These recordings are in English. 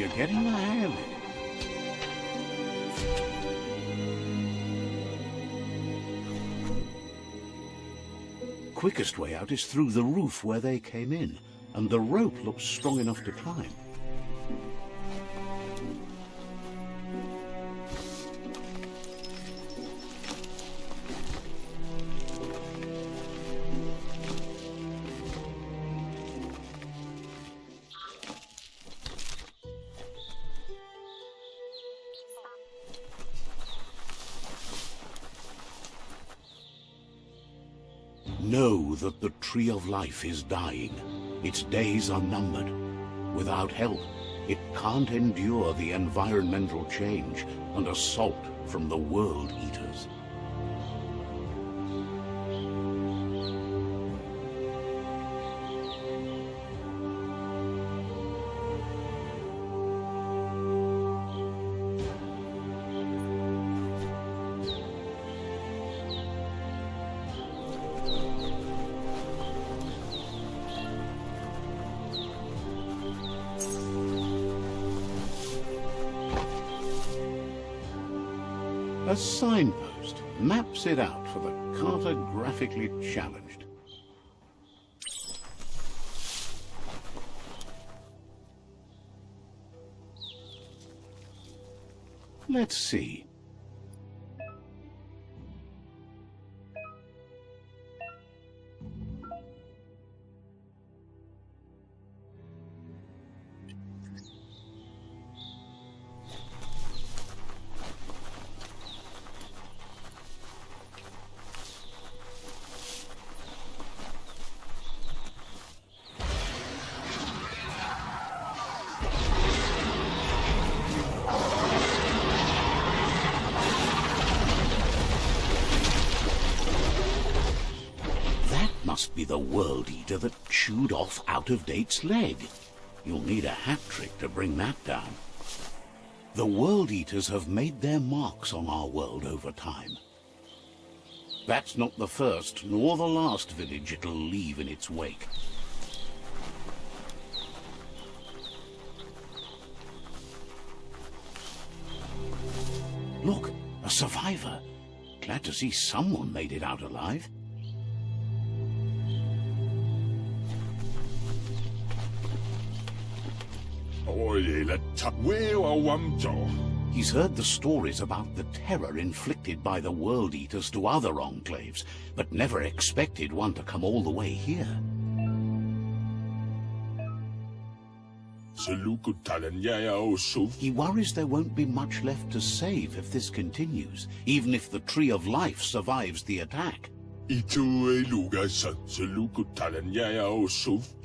you're getting the hang of it. Quickest way out is through the roof where they came in, and the rope looks strong enough to climb. Know that the Tree of Life is dying. Its days are numbered. Without help, it can't endure the environmental change and assault from the World Eaters. A signpost maps it out for the cartographically challenged. Let's see. Must be the World Eater that chewed off Out-of-Date's leg. You'll need a hat trick to bring that down. The World Eaters have made their marks on our world over time. That's not the first nor the last village it'll leave in its wake. Look, a survivor. Glad to see someone made it out alive. He's heard the stories about the terror inflicted by the World Eaters to other enclaves, but never expected one to come all the way here. He worries there won't be much left to save if this continues, even if the Tree of Life survives the attack. He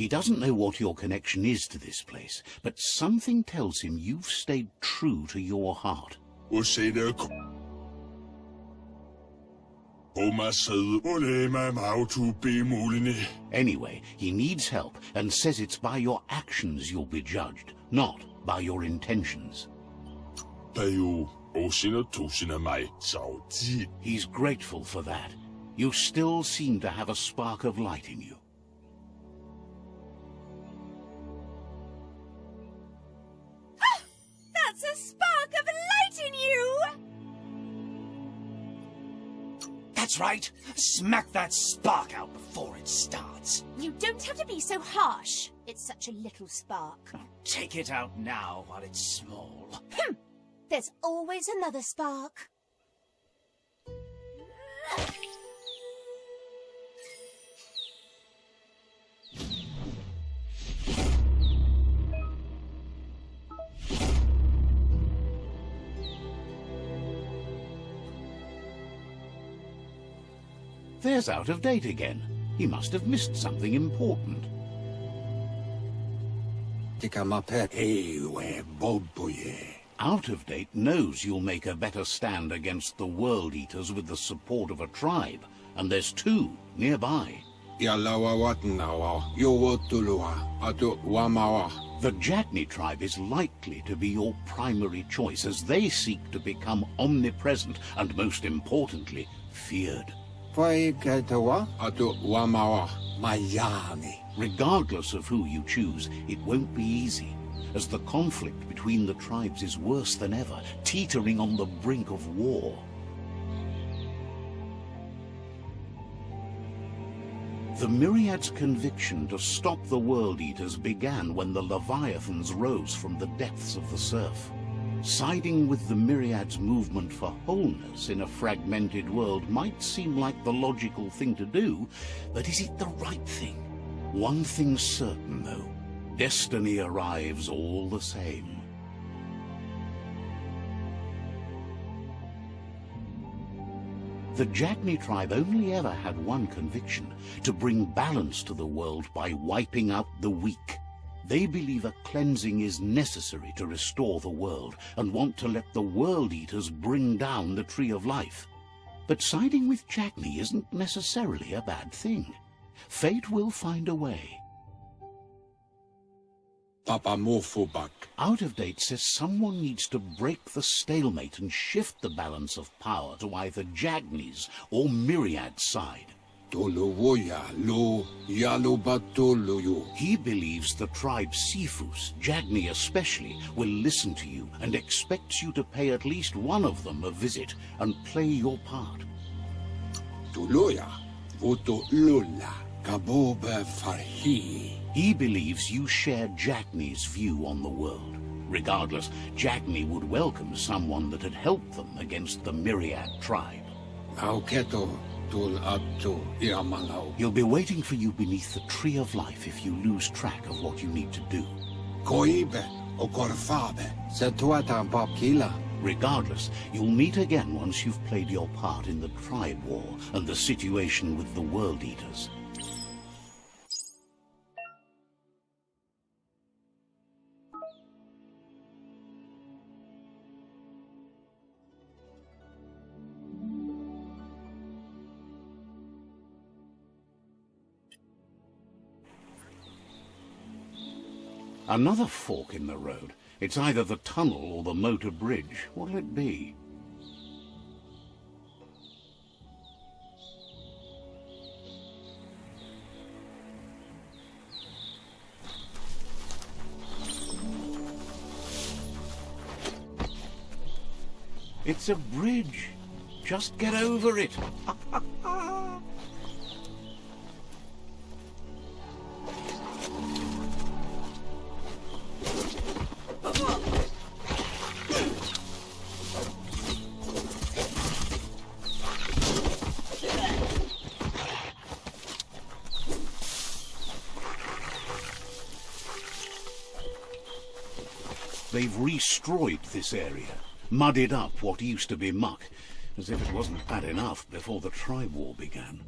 doesn't know what your connection is to this place, but something tells him you've stayed true to your heart. Anyway, he needs help and says it's by your actions you'll be judged, not by your intentions. He's grateful for that. You still seem to have a spark of light in you. Ah! That's a spark of light in you! That's right. Smack that spark out before it starts. You don't have to be so harsh. It's such a little spark. Take it out now while it's small. There's always another spark. There's Out-of-Date again. He must have missed something important. Out-of-Date knows you'll make a better stand against the World Eaters with the support of a tribe, and there's two nearby. The Jatni tribe is likely to be your primary choice, as they seek to become omnipresent and, most importantly, feared. Regardless of who you choose, it won't be easy. as the conflict between the tribes is worse than ever, teetering on the brink of war. The Myriad's conviction to stop the World Eaters began when the Leviathans rose from the depths of the surf. Siding with the Myriad's movement for wholeness in a fragmented world might seem like the logical thing to do, but is it the right thing? One thing's certain, though. Destiny arrives all the same. The Jagni tribe only ever had one conviction: to bring balance to the world by wiping out the weak. They believe a cleansing is necessary to restore the world, and want to let the World Eaters bring down the Tree of Life. But siding with Jagni isn't necessarily a bad thing. Fate will find a way. Papa Morphobak. Out of Date says someone needs to break the stalemate and shift the balance of power to either Jagni's or Myriad's side. Tolowoya lo yalobatoloyo. He believes the tribe Sifus, Jagni especially, will listen to you and expects you to pay at least one of them a visit and play your part. Toloya voto lola kaboba farhi. He believes you share Jagni's view on the world. Regardless, Jagni would welcome someone that had helped them against the Myriad tribe. Auketo tul atto iramangao. He'll be waiting for you beneath the Tree of Life if you lose track of what you need to do. Koibe o korfabe. Setuata papkila. Regardless, you'll meet again once you've played your part in the tribe war and the situation with the World Eaters. Another fork in the road. It's either the tunnel or the motor bridge. What'll it be? It's a bridge. Just get over it. They've destroyed this area, muddied up what used to be muck, as if it wasn't bad enough before the tribe war began.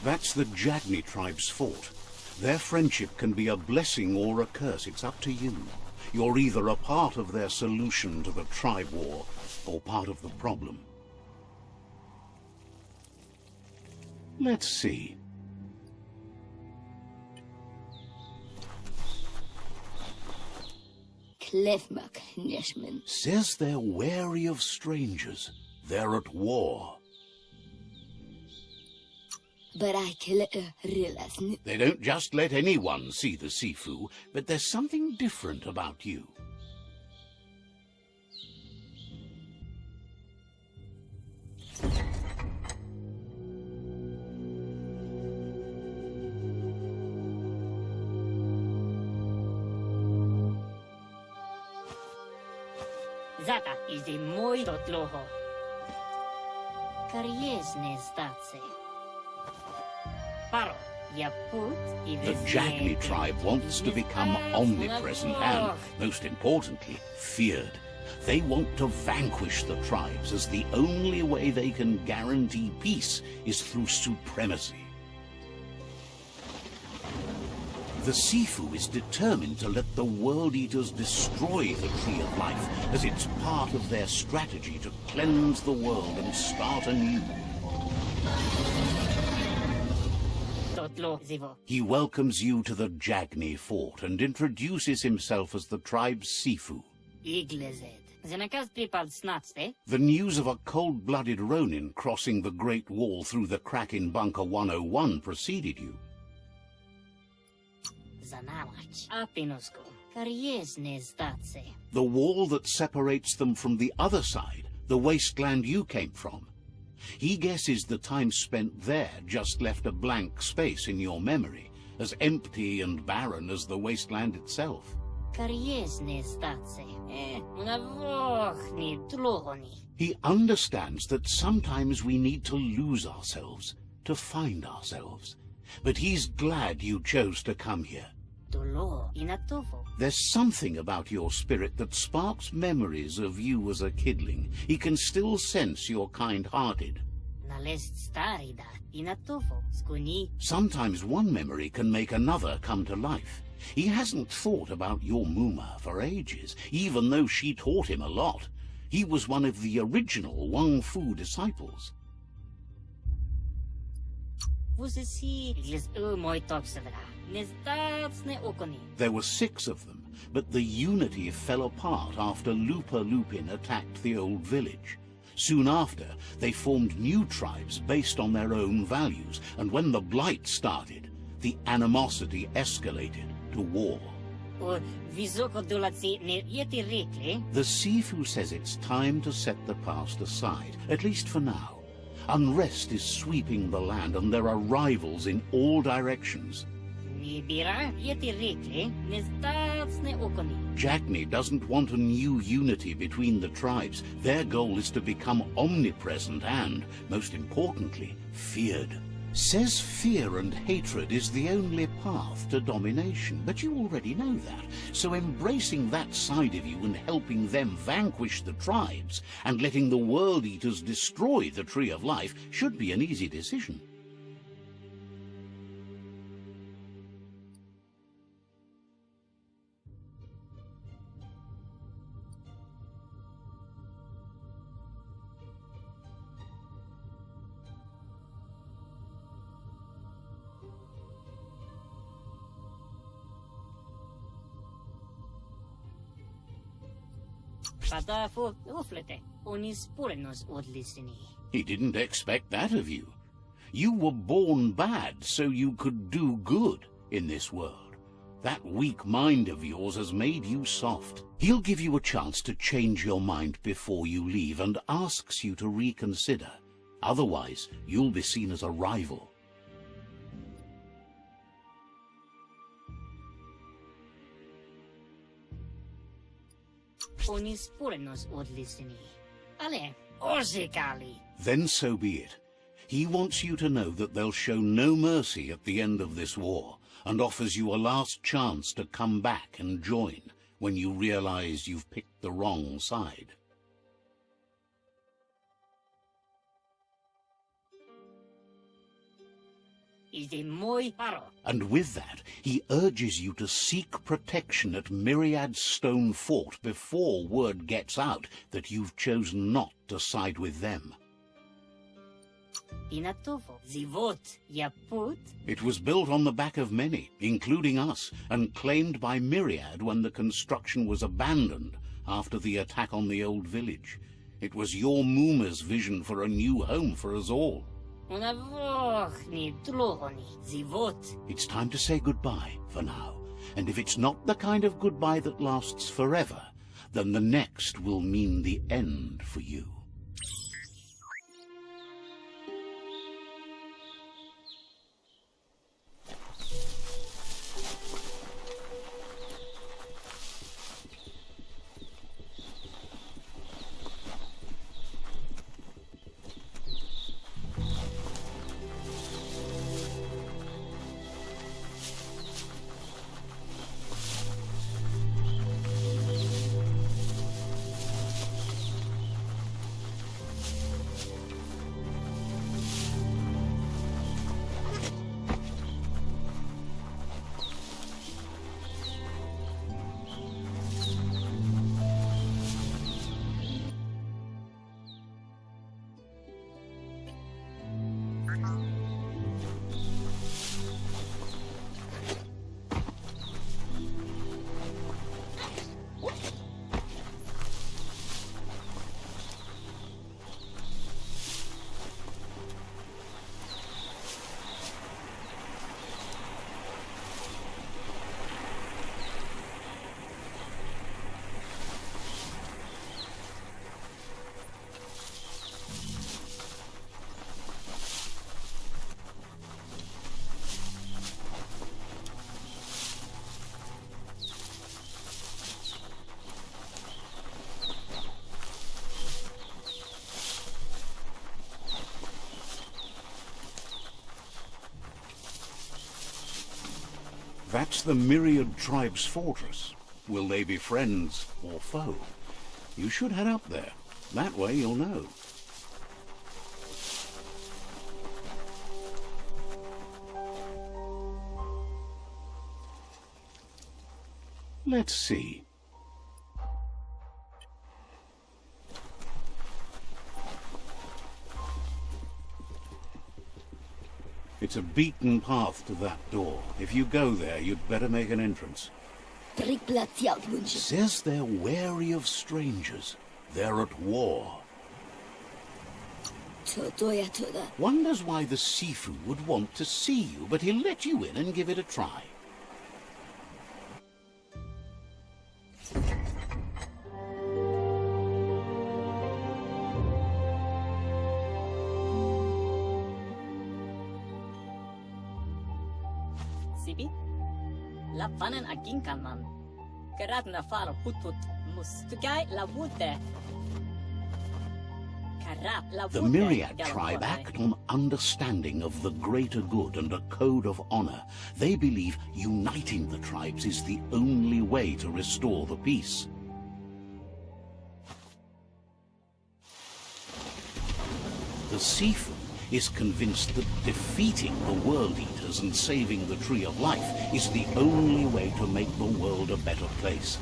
That's the Jagni tribe's fort. Their friendship can be a blessing or a curse. It's up to you. You're either a part of their solution to the tribe war or part of the problem. Let's see. Says they're wary of strangers. They're at war. But I realize. They don't just let anyone see the Sifu, but there's something different about you. Zata is the moi dotloho. Kariesne stace. Paro, The Jagni tribe wants to become omnipresent and, most importantly, feared. They want to vanquish the tribes, as the only way they can guarantee peace is through supremacy. The Sifu is determined to let the World Eaters destroy the Tree of Life, as it's part of their strategy to cleanse the world and start anew. He welcomes you to the Jagni fort and introduces himself as the tribe's Sifu. The news of a cold-blooded Ronin crossing the Great Wall through the crack in Bunker 101 preceded you. The wall that separates them from the other side, the wasteland you came from. He guesses the time spent there just left a blank space in your memory, as empty and barren as the wasteland itself. He understands that sometimes we need to lose ourselves, to find ourselves. But he's glad you chose to come here. There's something about your spirit that sparks memories of you as a kidling. He can still sense you're kind-hearted. Sometimes one memory can make another come to life. He hasn't thought about your Mooma for ages, even though she taught him a lot. He was one of the original Wang Fu disciples. There were 6 of them, but the unity fell apart after Lupa Lupin attacked the old village. Soon after, they formed new tribes based on their own values, and when the Blight started, the animosity escalated to war. The Sifu says it's time to set the past aside, at least for now. Unrest is sweeping the land, and there are rivals in all directions. Jagni doesn't want a new unity between the tribes. Their goal is to become omnipresent and, most importantly, feared. Says fear and hatred is the only path to domination, but you already know that. So embracing that side of you and helping them vanquish the tribes and letting the World Eaters destroy the Tree of Life should be an easy decision. He didn't expect that of you. You were born bad so you could do good in this world. That weak mind of yours has made you soft. He'll give you a chance to change your mind before you leave and asks you to reconsider. Otherwise, you'll be seen as a rival. Then so be it. He wants you to know that they'll show no mercy at the end of this war, and offers you a last chance to come back and join when you realize you've picked the wrong side. And with that, he urges you to seek protection at Myriad's stone fort before word gets out that you've chosen not to side with them. It was built on the back of many, including us, and claimed by Myriad when the construction was abandoned after the attack on the old village. It was your Mooma's vision for a new home for us all. It's time to say goodbye for now, and if it's not the kind of goodbye that lasts forever, then the next will mean the end for you. That's the Myriad Tribe's fortress. Will they be friends or foe? You should head up there. That way you'll know. Let's see. It's a beaten path to that door. If you go there, you'd better make an entrance. Says they're wary of strangers. They're at war. Wonders why the Sifu would want to see you, but he'll let you in and give it a try. Sibi? Lapanen aginkaman. Karadna faro putut mus. Tugai la wute. The Myriad tribe act on understanding of the greater good and a code of honor. They believe uniting the tribes is the only way to restore the peace. The Sifu is convinced that defeating the World Eaters and saving the Tree of Life is the only way to make the world a better place.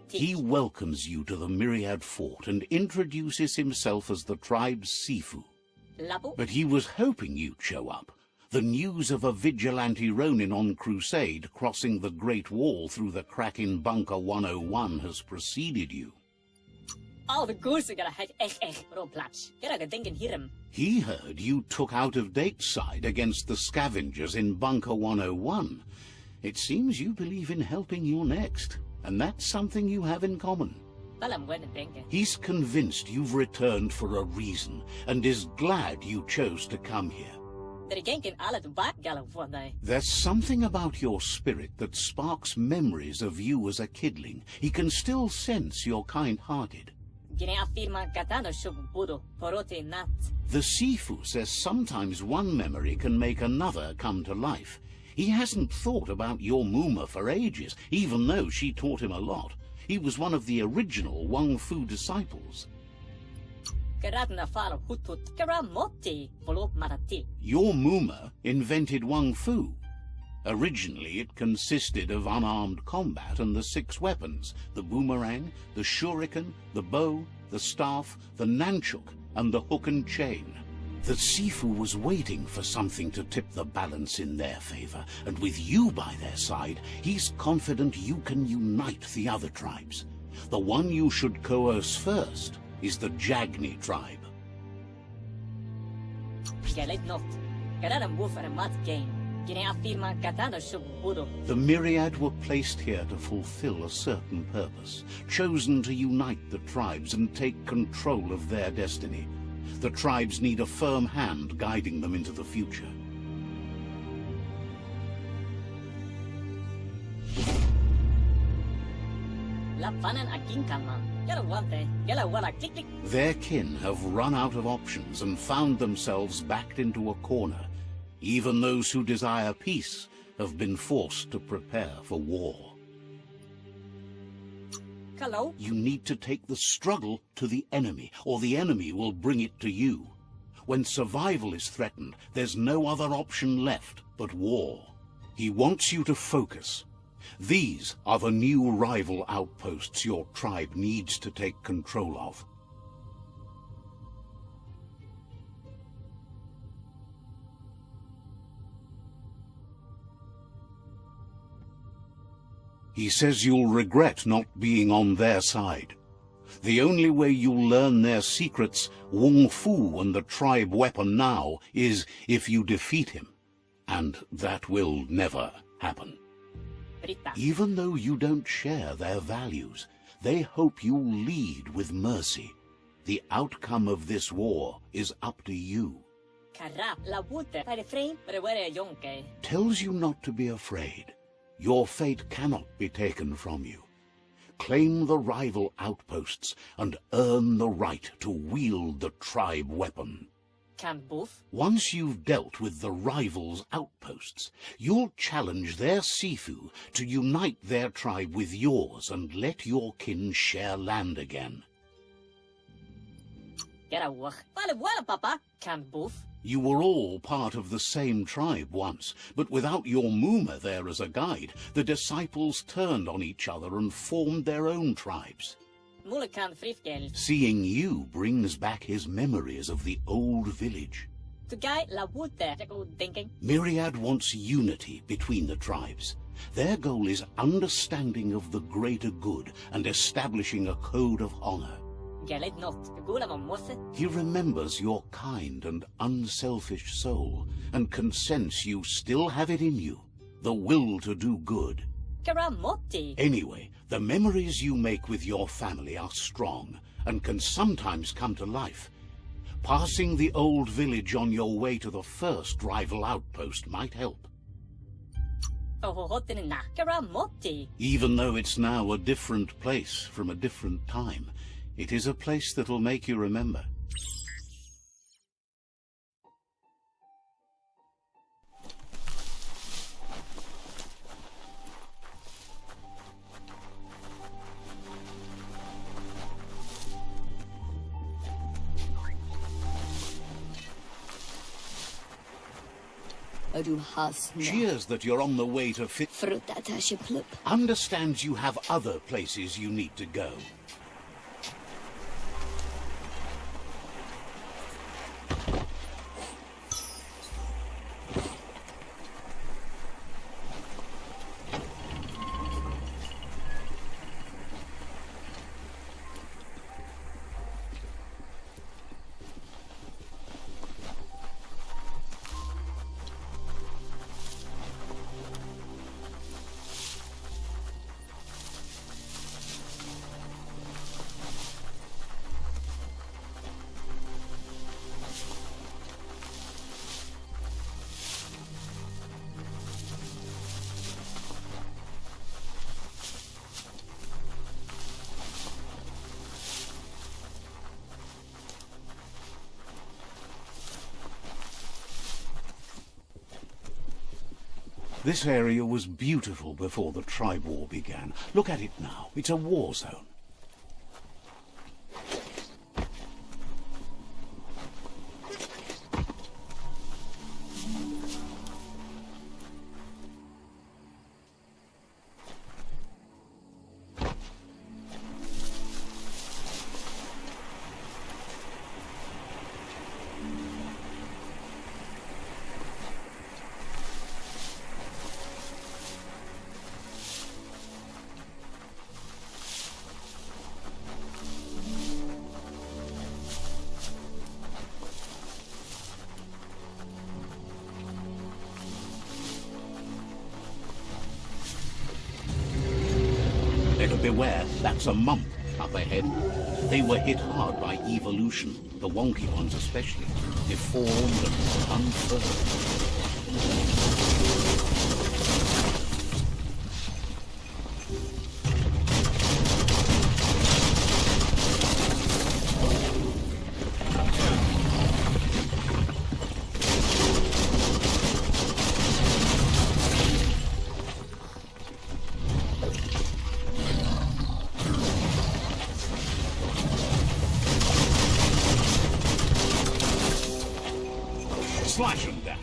He welcomes you to the Myriad Fort and introduces himself as the tribe's Sifu. But he was hoping you'd show up. The news of a vigilante Ronin on crusade crossing the Great Wall through the crack in Bunker 101 has preceded you. He heard you took out-of-date side against the scavengers in Bunker 101. It seems you believe in helping your next. And that's something you have in common. He's convinced you've returned for a reason, and is glad you chose to come here. There's something about your spirit that sparks memories of you as a kidling. He can still sense you're kind-hearted. The Sifu says sometimes one memory can make another come to life. He hasn't thought about your Mooma for ages, even though she taught him a lot. He was one of the original Wang Fu disciples. Your Mooma invented Wang Fu. Originally, it consisted of unarmed combat and the 6 weapons: the boomerang, the shuriken, the bow, the staff, the nunchuk, and the hook and chain. The Sifu was waiting for something to tip the balance in their favor, and with you by their side, he's confident you can unite the other tribes. The one you should coerce first is the Jagni tribe. The Myriad were placed here to fulfill a certain purpose, chosen to unite the tribes and take control of their destiny. The tribes need a firm hand guiding them into the future. Their kin have run out of options and found themselves backed into a corner. Even those who desire peace have been forced to prepare for war. Hello? You need to take the struggle to the enemy, or the enemy will bring it to you. When survival is threatened, there's no other option left but war. He wants you to focus. These are the new rival outposts your tribe needs to take control of. He says you'll regret not being on their side. The only way you'll learn their secrets, Wung Fu and the tribe weapon now, is if you defeat him. And that will never happen. Even though you don't share their values, they hope you'll lead with mercy. The outcome of this war is up to you. Tells you not to be afraid. Your fate cannot be taken from you. Claim the rival outposts and earn the right to wield the tribe weapon. Can both? Once you've dealt with the rivals' outposts, you'll challenge their Sifu to unite their tribe with yours and let your kin share land again. Get a work. Well, Papa. Can both? You were all part of the same tribe once, but without your Mooma there as a guide, the disciples turned on each other and formed their own tribes. Mule kan frifgel. Seeing you brings back his memories of the old village. To guy la wote. Go thinking. Myriad wants unity between the tribes. Their goal is understanding of the greater good and establishing a code of honor. Gelid not. Gula van mosse. He remembers your kind and unselfish soul and can sense you still have it in you, the will to do good. Karamotti. Anyway, the memories you make with your family are strong and can sometimes come to life. Passing the old village on your way to the first rival outpost might help. Oh, Karamotti. Even though it's now a different place from a different time, it is a place that'll make you remember. Du hast Cheers that you're on the way to Frutatasche understands you have other places you need to go. This area was beautiful before the tribe war began. Look at it now. It's a war zone. Better beware, that's a mump up ahead. They were hit hard by evolution, the wonky ones especially, deformed and unfurled. Slash and dash.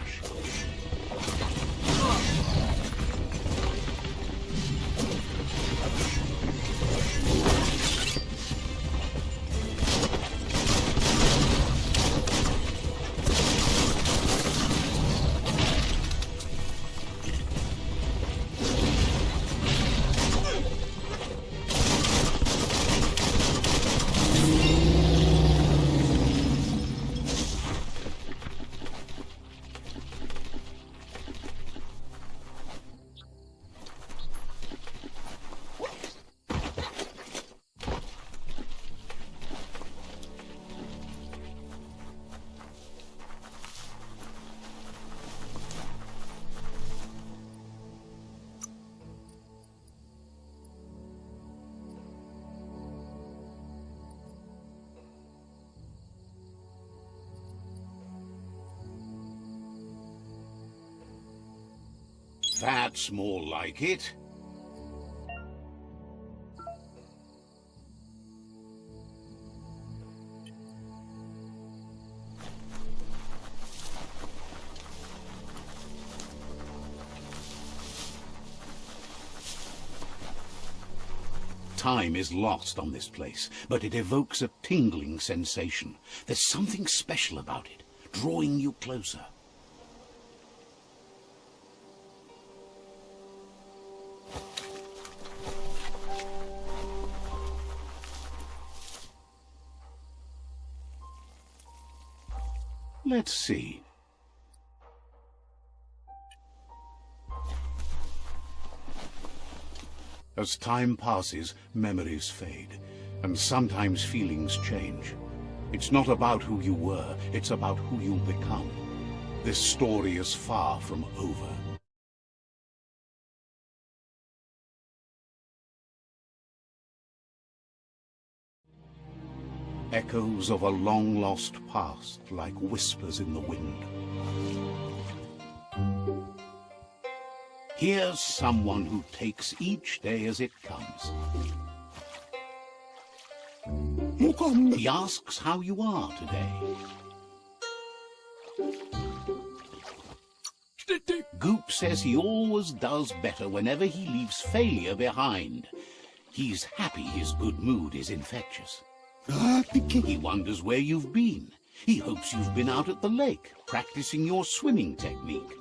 That's more like it. Time is lost on this place, but it evokes a tingling sensation. There's something special about it, drawing you closer. Let's see. As time passes, memories fade, and sometimes feelings change. It's not about who you were, it's about who you'll become. This story is far from over. Echoes of a long-lost past, like whispers in the wind. Here's someone who takes each day as it comes. He asks how you are today. Goop says he always does better whenever he leaves failure behind. He's happy his good mood is infectious. He wonders where you've been. He hopes you've been out at the lake, practicing your swimming technique.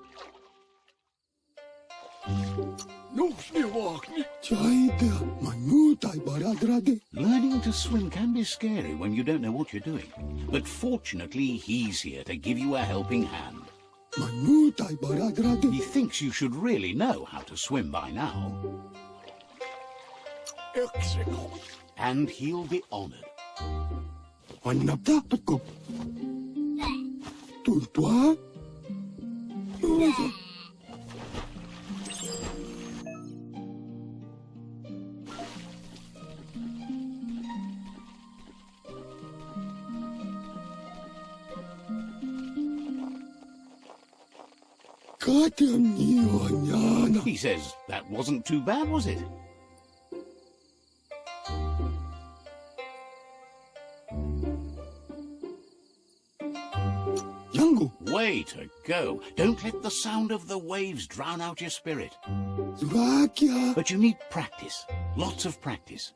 Learning to swim can be scary when you don't know what you're doing. But fortunately, he's here to give you a helping hand. He thinks you should really know how to swim by now. And he'll be honored. He says that wasn't too bad, was it? Way to go. Don't let the sound of the waves drown out your spirit. But you need practice. Lots of practice.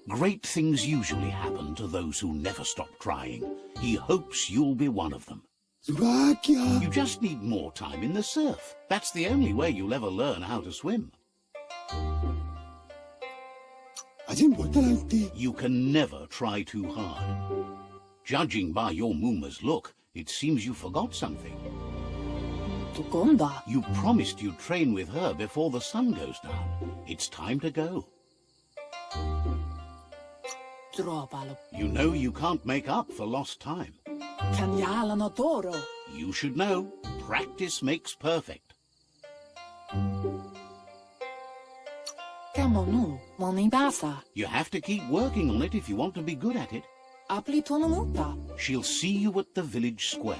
Great things usually happen to those who never stop trying. He hopes you'll be one of them. You just need more time in the surf. That's the only way you'll ever learn how to swim. You can never try too hard. Judging by your Mooma's look, it seems you forgot something. You promised you'd train with her before the sun goes down. It's time to go. You know you can't make up for lost time. You should know, practice makes perfect. You have to keep working on it if you want to be good at it. She'll see you at the village square.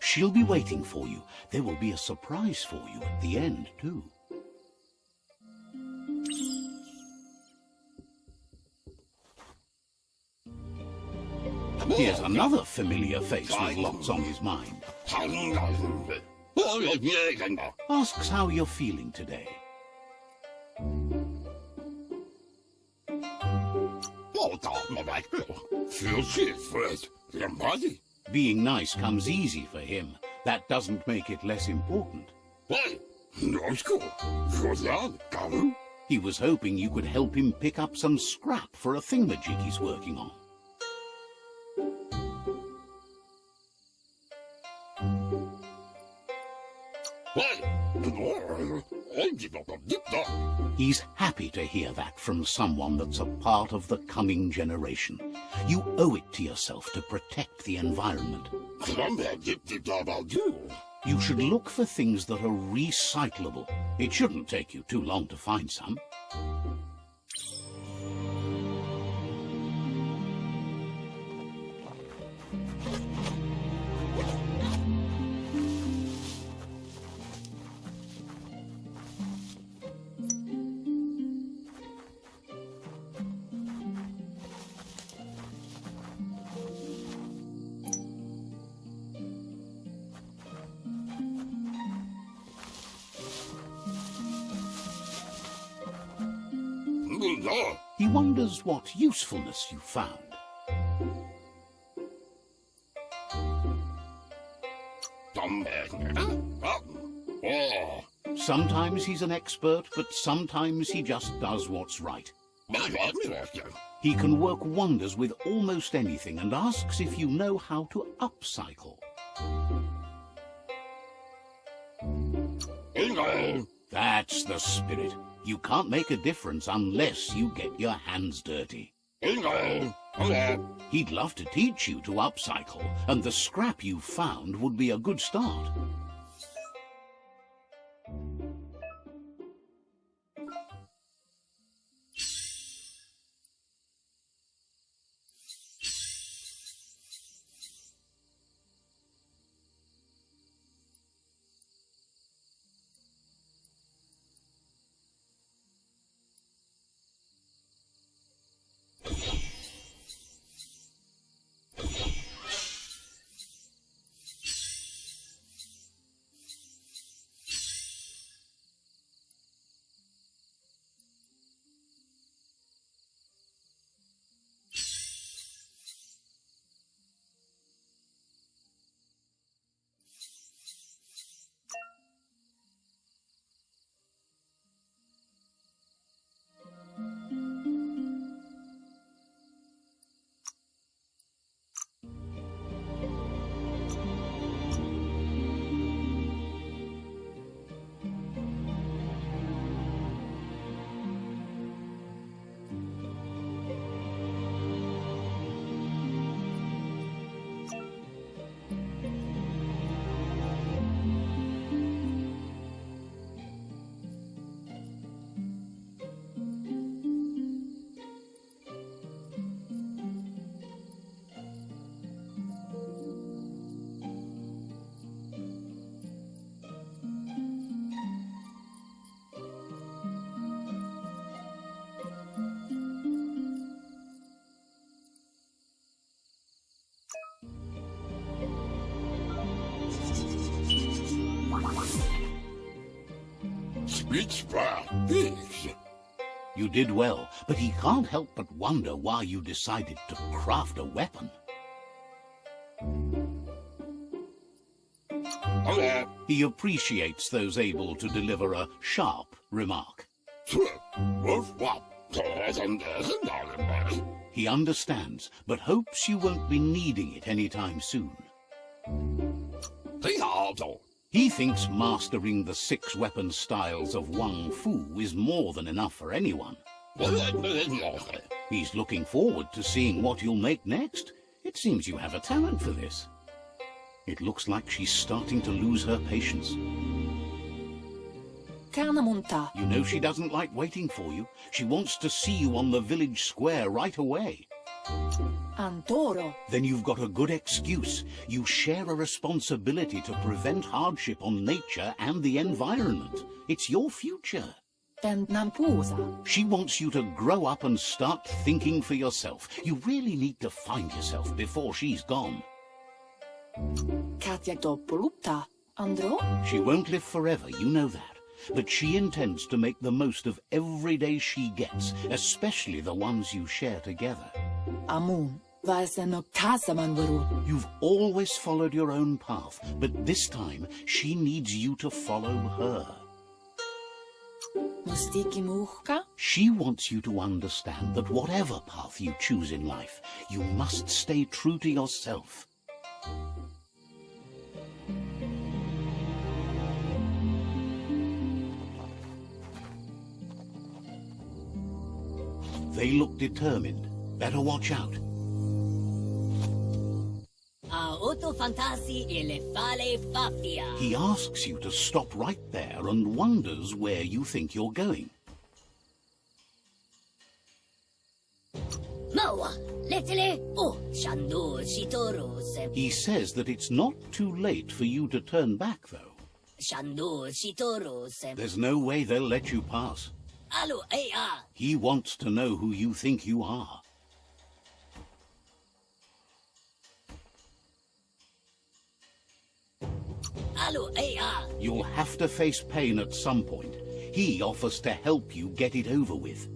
She'll be waiting for you. There will be a surprise for you at the end, too. Here's another familiar face with lots on his mind. Asks how you're feeling today. Being nice comes easy for him. That doesn't make it less important. He was hoping you could help him pick up some scrap for a thingamajig he's working on. He's happy to hear that from someone that's a part of the coming generation. You owe it to yourself to protect the environment. You should look for things that are recyclable. It shouldn't take you too long to find some. He wonders what usefulness you found. Sometimes he's an expert, but sometimes he just does what's right. He can work wonders with almost anything and asks if you know how to upcycle. That's the spirit. You can't make a difference unless you get your hands dirty. He'd love to teach you to upcycle, and the scrap you found would be a good start. You did well, but he can't help but wonder why you decided to craft a weapon. He appreciates those able to deliver a sharp remark. He understands, but hopes you won't be needing it anytime soon. He thinks mastering the 6 weapon styles of Wang Fu is more than enough for anyone. He's looking forward to seeing what you'll make next. It seems you have a talent for this. It looks like she's starting to lose her patience. You know she doesn't like waiting for you. She wants to see you on the village square right away. Antoro. Then you've got a good excuse. You share a responsibility to prevent hardship on nature and the environment. It's your future. She wants you to grow up and start thinking for yourself. You really need to find yourself before she's gone. She won't live forever, you know that. But she intends to make the most of every day she gets, especially the ones you share together. You've always followed your own path, but this time she needs you to follow her. She wants you to understand that whatever path you choose in life, you must stay true to yourself. They look determined. Better watch out. He asks you to stop right there and wonders where you think you're going. He says that it's not too late for you to turn back, though. There's no way they'll let you pass. He wants to know who you think you are. You'll have to face pain at some point. He offers to help you get it over with.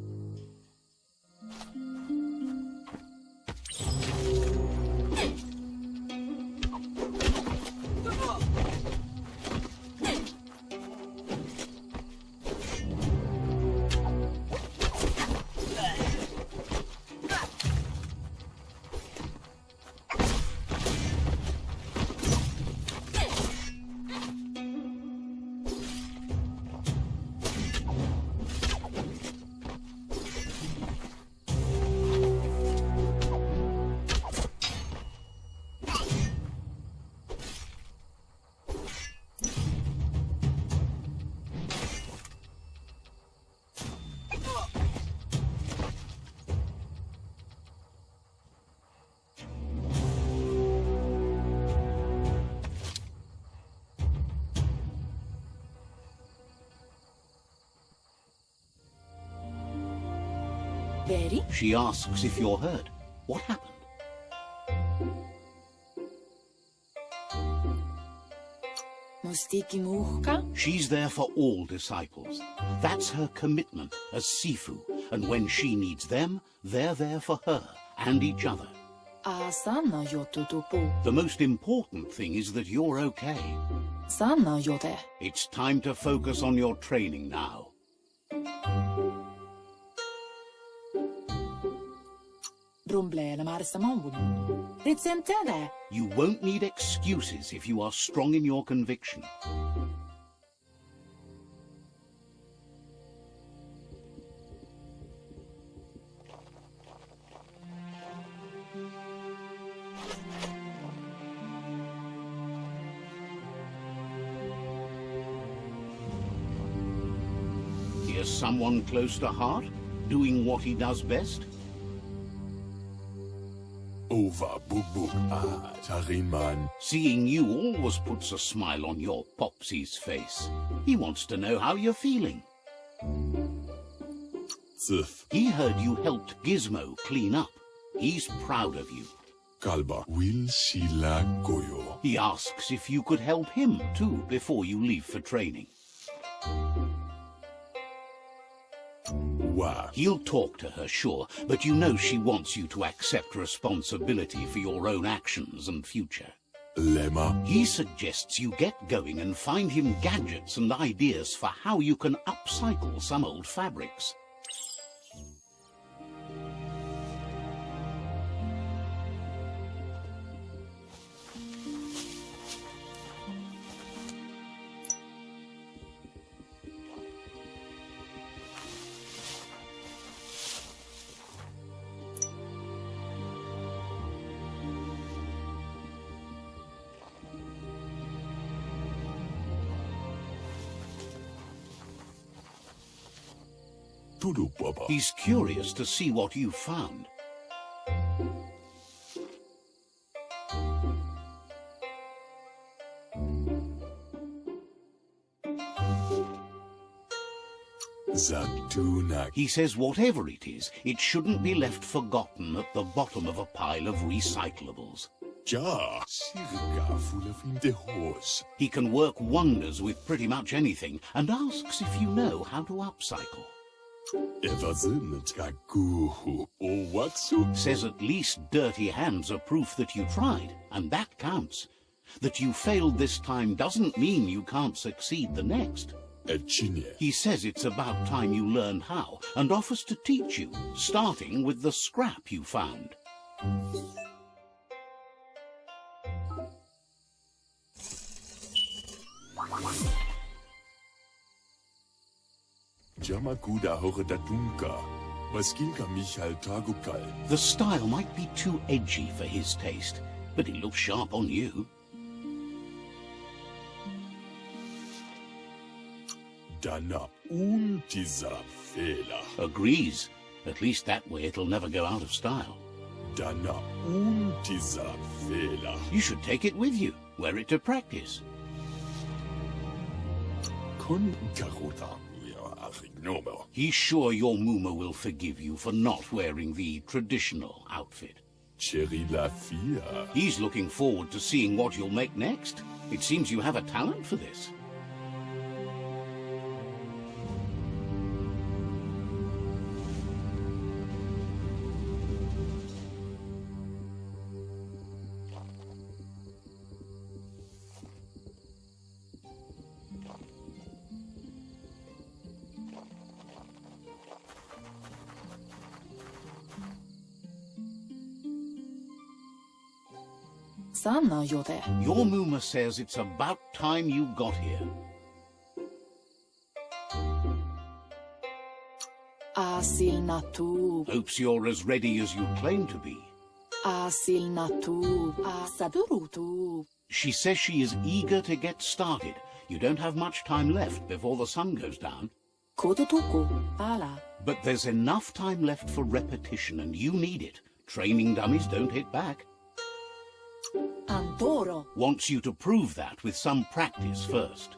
Veri? She asks if you're hurt. What happened? Mustiki muhka? She's there for all disciples. That's her commitment as Sifu, and when she needs them, they're there for her and each other. Asana yotutupu. The most important thing is that you're okay. Sana yote. It's time to focus on your training now. Brumble marsa maun. Ritsentele. You won't need excuses if you are strong in your conviction. Here's someone close to heart, doing what he does best. Over Bubuk Tarinman. Seeing you always puts a smile on your Popsy's face. He wants to know how you're feeling. Zif He heard you helped Gizmo clean up. He's proud of you. Kalba Will Shila Goyo. He asks if you could help him too before you leave for training. Wa He'll talk to her, sure, but you know she wants you to accept responsibility for your own actions and future. Lema He suggests you get going and find him gadgets and ideas for how you can upcycle some old fabrics. Tudu Baba. He's curious to see what you've found. Zatuna He says whatever it is, it shouldn't be left forgotten at the bottom of a pile of recyclables. Ja Sirga full of in the horse. He can work wonders with pretty much anything and asks if you know how to upcycle. Ever since Gaguhu or Watsu. Says at least dirty hands are proof that you tried, and that counts. That you failed this time doesn't mean you can't succeed the next. Echine. He says it's about time you learned how, and offers to teach you, starting with the scrap you found. Jamakuda Horedatunka. Maskinka Michal Tagukal. The style might be too edgy for his taste, but it looks sharp on you. Dana Untiza Fela. Agrees. At least that way it'll never go out of style. Dana Untiza Fela. You should take it with you, wear it to practice. Kun Karuta. Arignomo. He's sure your Mooma will forgive you for not wearing the traditional outfit. Cherry La Fia. He's looking forward to seeing what you'll make next. It seems you have a talent for this. Sana yote. Your Mooma says it's about time you got here. Asil natu. Hopes you're as ready as you claim to be. Asil natu. Asadurutu. She says she is eager to get started. You don't have much time left before the sun goes down. Kodutuku. Ala. But there's enough time left for repetition, and you need it. Training dummies don't hit back. Antoro. Wants you to prove that with some practice first.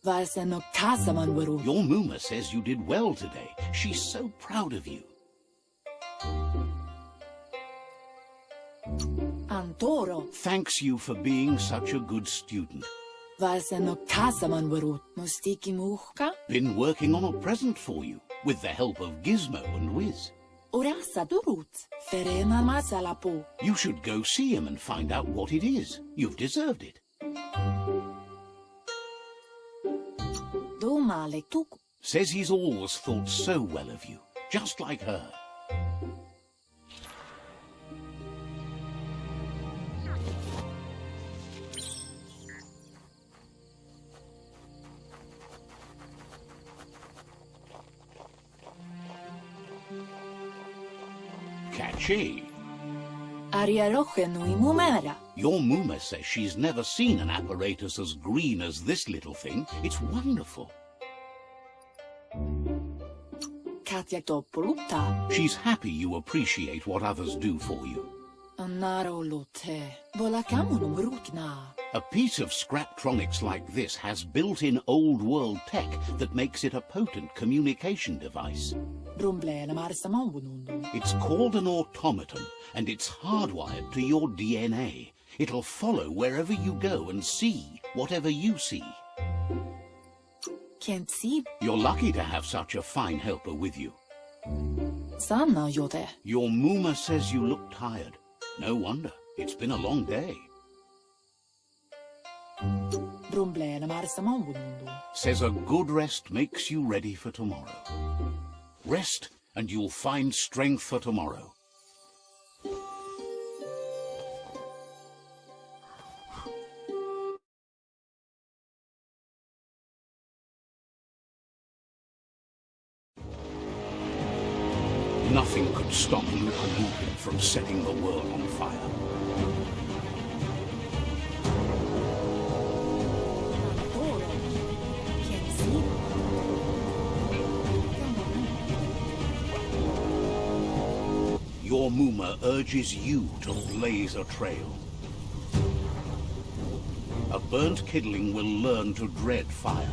Your Mooma says you did well today. She's so proud of you. Antoro. Thanks you for being such a good student. Mustiki muhka. Been working on a present for you, with the help of Gizmo and Wiz. Urasa durut. Ferena masalapu. You should go see him and find out what it is. You've deserved it. Domale tuku. Says he's always thought so well of you, just like her. Catchy. Ariarohenui mumera. Your Mooma says she's never seen an apparatus as green as this little thing. It's wonderful. Katja topoluta. She's happy you appreciate what others do for you. Anaro lote. Volakamunum rutna. A piece of Scraptronics like this has built-in old-world tech that makes it a potent communication device. It's called an automaton, and it's hardwired to your DNA. It'll follow wherever you go and see whatever you see. Can't see. You're lucky to have such a fine helper with you. Sanna yote. Your Mooma says you look tired. No wonder. It's been a long day. Says a good rest makes you ready for tomorrow. Rest, and you'll find strength for tomorrow. Nothing could stop Lalu from setting the world on fire. Your Mooma urges you to blaze a trail. A burnt kidling will learn to dread fire.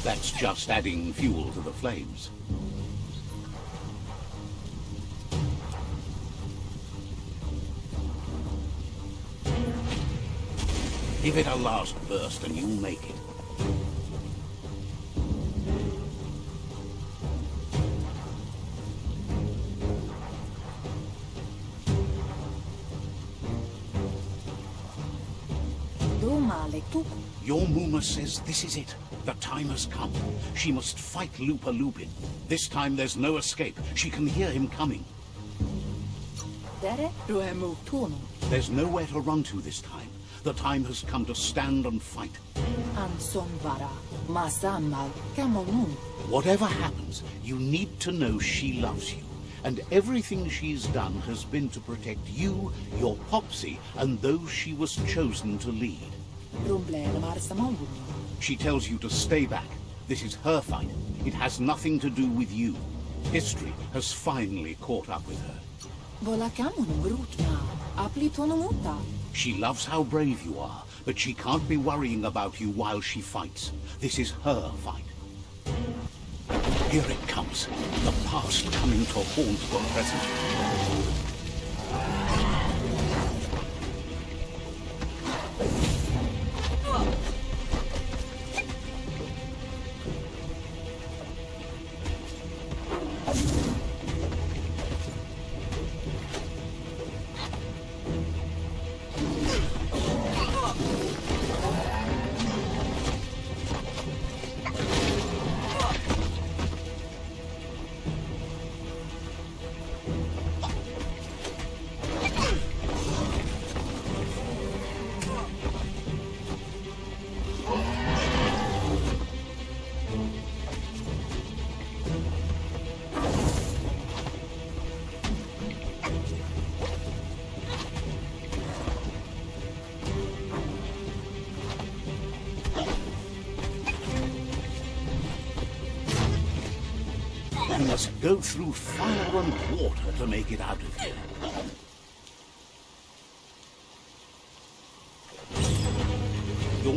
That's just adding fuel to the flames. Give it a last burst and you'll make it. Your Mooma says this is it. The time has come. She must fight Lupin. This time there's no escape. She can hear him coming. There's nowhere to run to this time. The time has come to stand and fight. Whatever happens, you need to know she loves you. And everything she's done has been to protect you, your Popsy, and those she was chosen to lead. She tells you to stay back. This is her fight. It has nothing to do with you. History has finally caught up with her. She loves how brave you are, but she can't be worrying about you while she fights. This is her fight. Here it comes. The past coming to haunt the present. You must go through fire and water to make it out of here.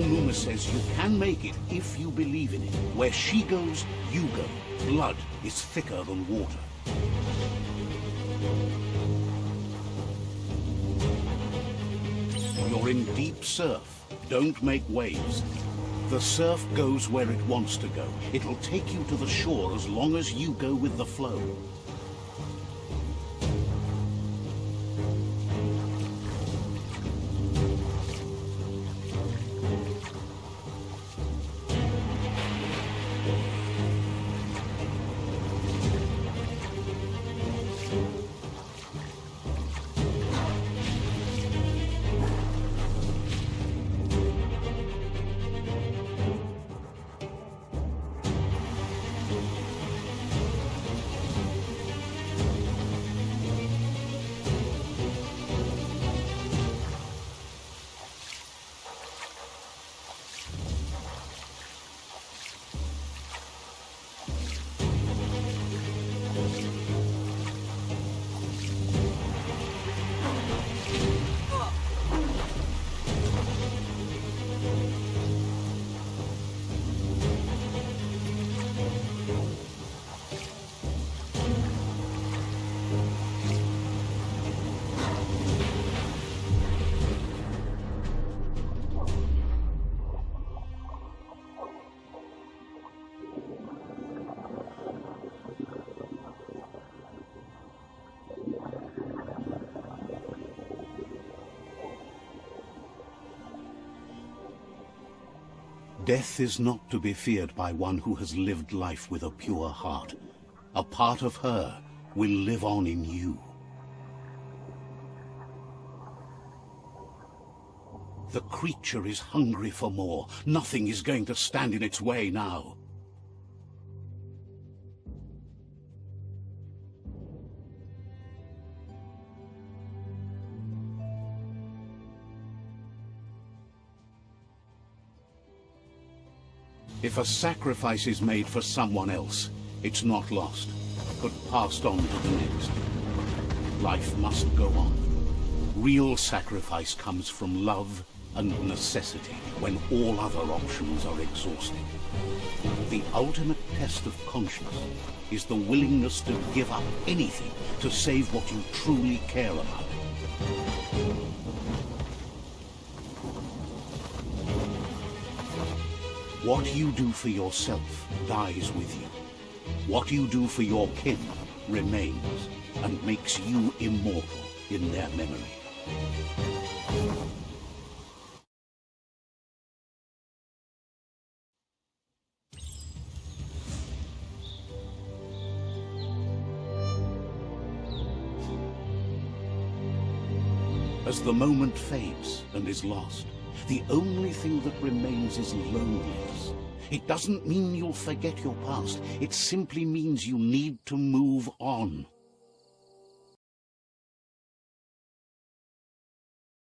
Your Mooma says you can make it if you believe in it. Where she goes, you go. Blood is thicker than water. You're in deep surf. Don't make waves. The surf goes where it wants to go. It'll take you to the shore as long as you go with the flow. Death is not to be feared by one who has lived life with a pure heart. A part of her will live on in you. The creature is hungry for more. Nothing is going to stand in its way now. If a sacrifice is made for someone else, it's not lost, but passed on to the next. Life must go on. Real sacrifice comes from love and necessity when all other options are exhausted. The ultimate test of conscience is the willingness to give up anything to save what you truly care about. What you do for yourself dies with you. What you do for your kin remains and makes you immortal in their memory. As the moment fades and is lost, the only thing that remains is loneliness. It doesn't mean you'll forget your past. It simply means you need to move on.